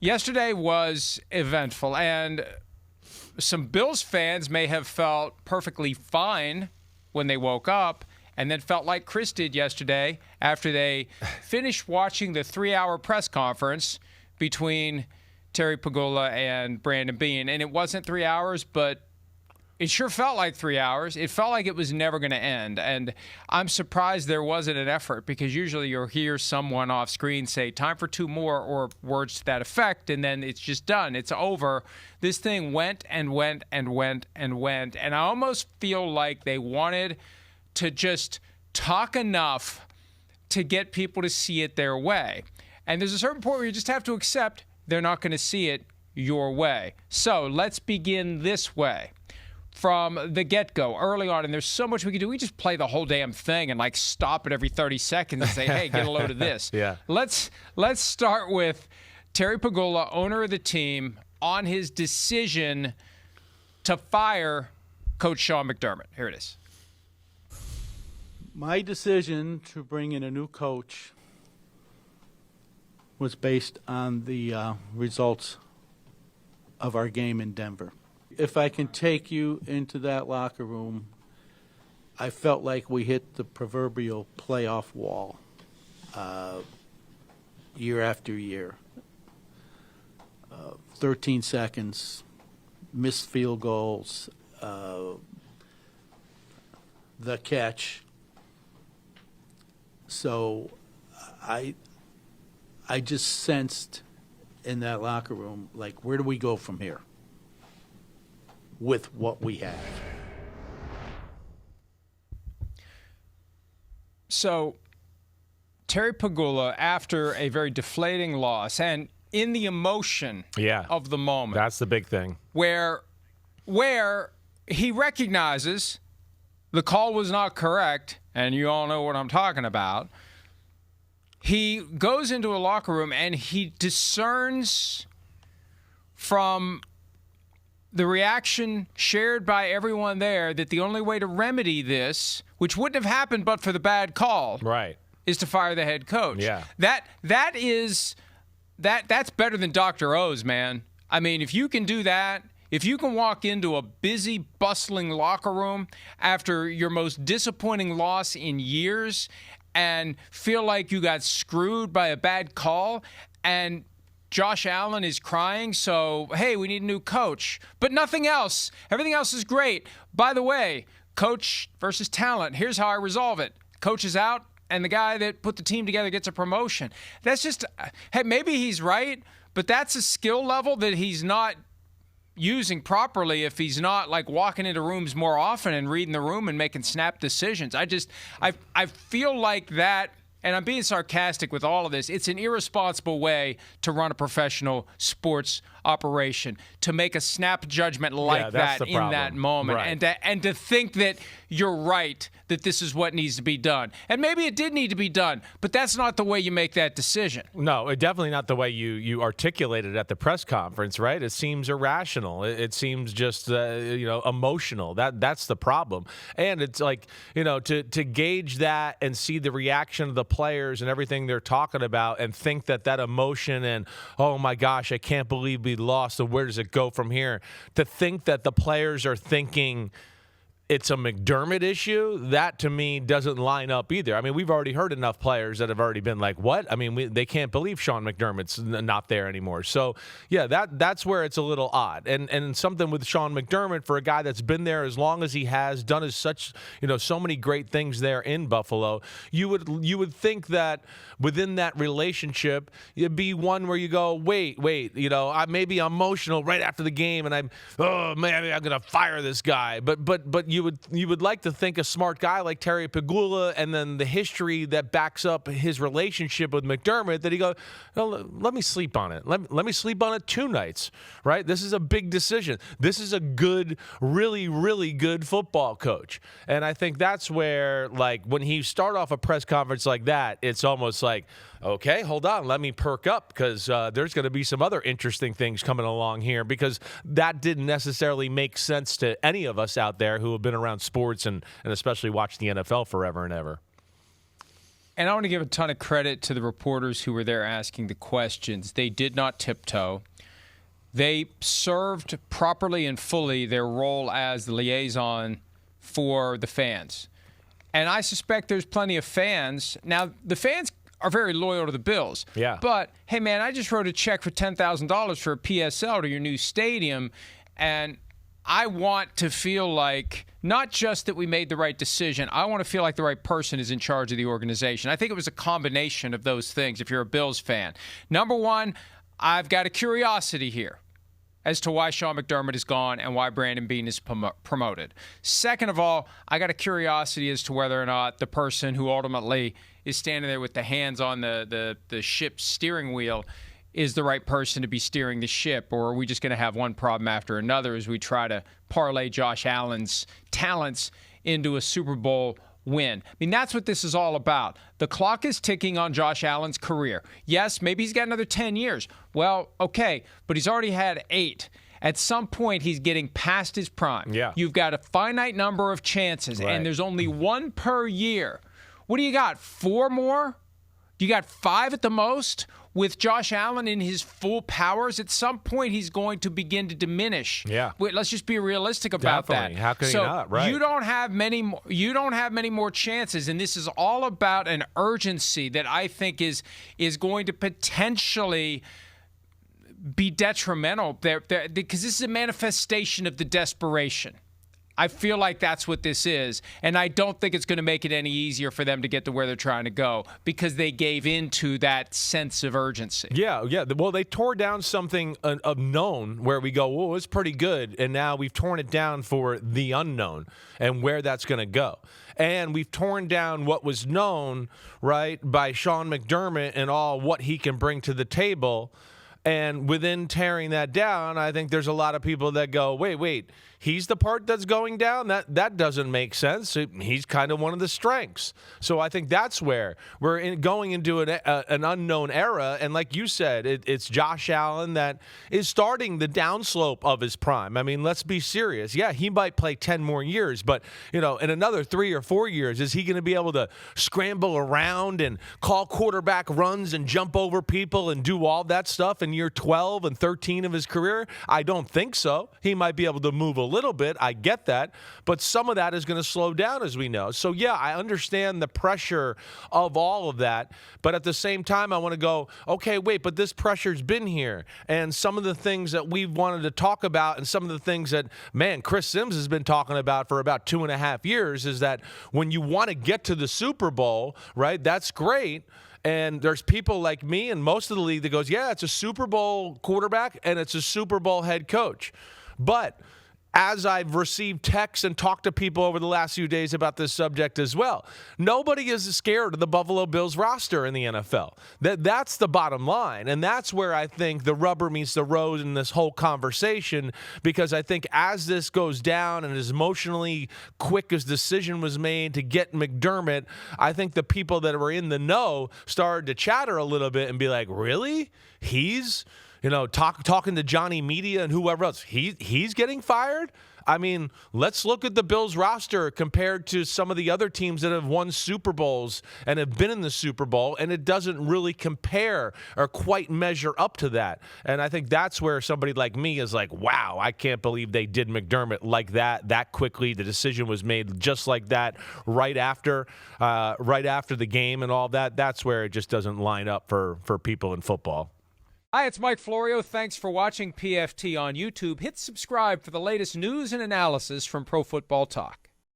Yesterday was eventful, and some Bills fans may have felt perfectly fine when they woke up and then felt like Chris did yesterday after they finished watching the 3-hour press conference between Terry Pegula and Brandon Beane. And it wasn't 3 hours, but it sure felt like 3 hours. It felt like it was never going to end. And I'm surprised there wasn't an effort, because usually you'll hear someone off screen say, time for 2 more, or words to that effect, and then it's just done. It's over. This thing went and went and went and went. And I almost feel like they wanted to just talk enough to get people to see it their way. And there's a certain point where you just have to accept they're not going to see it your way. So let's begin this way. From the get-go, early on, and there's so much we can do. We just play the whole damn thing and like stop it every 30 seconds and say, hey, get a load of this. Yeah. Let's start with Terry Pegula, owner of the team, on his decision to fire Coach Sean McDermott. Here it is. My decision to bring in a new coach was based on the results of our game in Denver. If I can take you into that locker room, I felt like we hit the proverbial playoff wall year after year. 13 seconds, missed field goals, the catch. So I just sensed in that locker room, like, where do we go from here with what we have? So Terry Pegula, after a very deflating loss and in the emotion of the moment. That's the big thing. Where he recognizes the call was not correct, and you all know what I'm talking about. He goes into a locker room and he discerns from the reaction shared by everyone there that the only way to remedy this, which wouldn't have happened but for the bad call, right, is to fire the head coach. Yeah. That's better than Dr. O's, man. I mean, if you can do that, if you can walk into a busy, bustling locker room after your most disappointing loss in years and feel like you got screwed by a bad call, and Josh Allen is crying, so, hey, we need a new coach. But nothing else. Everything else is great. By the way, coach versus talent, here's how I resolve it. Coach is out, and the guy that put the team together gets a promotion. That's just, hey, maybe he's right, but that's a skill level that he's not using properly if he's not like walking into rooms more often and reading the room and making snap decisions. I feel like that, and I'm being sarcastic with all of this, it's an irresponsible way to run a professional sports operation, to make a snap judgment like that in that moment, right. and to think that you're right, that this is what needs to be done. And maybe it did need to be done, but that's not the way you make that decision. No, definitely not the way you articulated at the press conference, right? It seems irrational. It seems just emotional. That's the problem. And it's like, to gauge that and see the reaction of the players and everything they're talking about and think that emotion and, oh my gosh, I can't believe we lost, so where does it go from here? To think that the players are thinking it's a McDermott issue, that to me doesn't line up either. I mean, we've already heard enough players that have already been like, what? I mean, they can't believe Sean McDermott's not there anymore. So, yeah, that's where it's a little odd. And something with Sean McDermott, for a guy that's been there as long as he has, done so many great things there in Buffalo, you would think that within that relationship, it'd be one where you go, wait, I may be emotional right after the game, and I'm going to fire this guy. But you would like to think a smart guy like Terry Pegula, and then the history that backs up his relationship with McDermott, that he go, let me sleep on it. Let me sleep on it 2 nights, right? This is a big decision. This is a good, really, really good football coach. And I think that's where, like, when he start off a press conference like that, it's almost like, okay, hold on, let me perk up, because there's going to be some other interesting things coming along here, because that didn't necessarily make sense to any of us out there who have been around sports and especially watched the NFL forever and ever. And I want to give a ton of credit to the reporters who were there asking the questions. They did not tiptoe. They served properly and fully their role as the liaison for the fans. And I suspect there's plenty of fans. Now, the fans are very loyal to the Bills. Yeah. But, hey, man, I just wrote a check for $10,000 for a PSL to your new stadium, and I want to feel like not just that we made the right decision, I want to feel like the right person is in charge of the organization. I think it was a combination of those things if you're a Bills fan. Number one, I've got a curiosity here as to why Sean McDermott is gone and why Brandon Beane is promoted. Second of all, I got a curiosity as to whether or not the person who ultimately is standing there with the hands on the ship's steering wheel is the right person to be steering the ship, or are we just going to have one problem after another as we try to parlay Josh Allen's talents into a Super Bowl win? I mean, that's what this is all about. The clock is ticking on Josh Allen's career. Yes, maybe he's got another 10 years. Well, okay, but he's already had 8. At some point, he's getting past his prime. Yeah. You've got a finite number of chances, Right. and there's only one per year. What do you got, 4 more? You got 5 at the most? With Josh Allen in his full powers, at some point he's going to begin to diminish. Yeah. Wait, let's just be realistic about Definitely. that. How can you so not? Right. You don't have many. You don't have many more chances, and this is all about an urgency that I think is going to potentially be detrimental there, because this is a manifestation of the desperation. I feel like that's what this is, and I don't think it's going to make it any easier for them to get to where they're trying to go because they gave into that sense of urgency. Yeah. Well, they tore down something of known where we go, whoa, it's pretty good, and now we've torn it down for the unknown and where that's going to go. And we've torn down what was known, right, by Sean McDermott and all what he can bring to the table. And within tearing that down, I think there's a lot of people that go, wait, he's the part that's going down? That doesn't make sense. He's kind of one of the strengths. So I think that's where we're going into an unknown era. And like you said, it's Josh Allen that is starting the downslope of his prime. I mean, let's be serious. Yeah, he might play 10 more years, but, in another 3 or 4 years, is he going to be able to scramble around and call quarterback runs and jump over people and do all that stuff in year 12 and 13 of his career? I don't think so. He might be able to move a little bit. I get that. But some of that is going to slow down, as we know. So, yeah, I understand the pressure of all of that. But at the same time, I want to go, okay, wait, but this pressure's been here. And some of the things that we've wanted to talk about and some of the things that, Chris Simms has been talking about for about 2.5 years is that when you want to get to the Super Bowl, right, that's great. And there's people like me and most of the league that goes, yeah, it's a Super Bowl quarterback and it's a Super Bowl head coach. But as I've received texts and talked to people over the last few days about this subject as well, nobody is scared of the Buffalo Bills roster in the NFL. That's the bottom line. And that's where I think the rubber meets the road in this whole conversation, because I think as this goes down and as emotionally quick as decision was made to get McDermott, I think the people that were in the know started to chatter a little bit and be like, really? He's talking to Johnny Media and whoever else, he's getting fired? I mean, let's look at the Bills roster compared to some of the other teams that have won Super Bowls and have been in the Super Bowl, and it doesn't really compare or quite measure up to that. And I think that's where somebody like me is like, wow, I can't believe they did McDermott like that quickly. The decision was made just like that right after the game and all that. That's where it just doesn't line up for people in football. Hi, it's Mike Florio. Thanks for watching PFT on YouTube. Hit subscribe for the latest news and analysis from Pro Football Talk.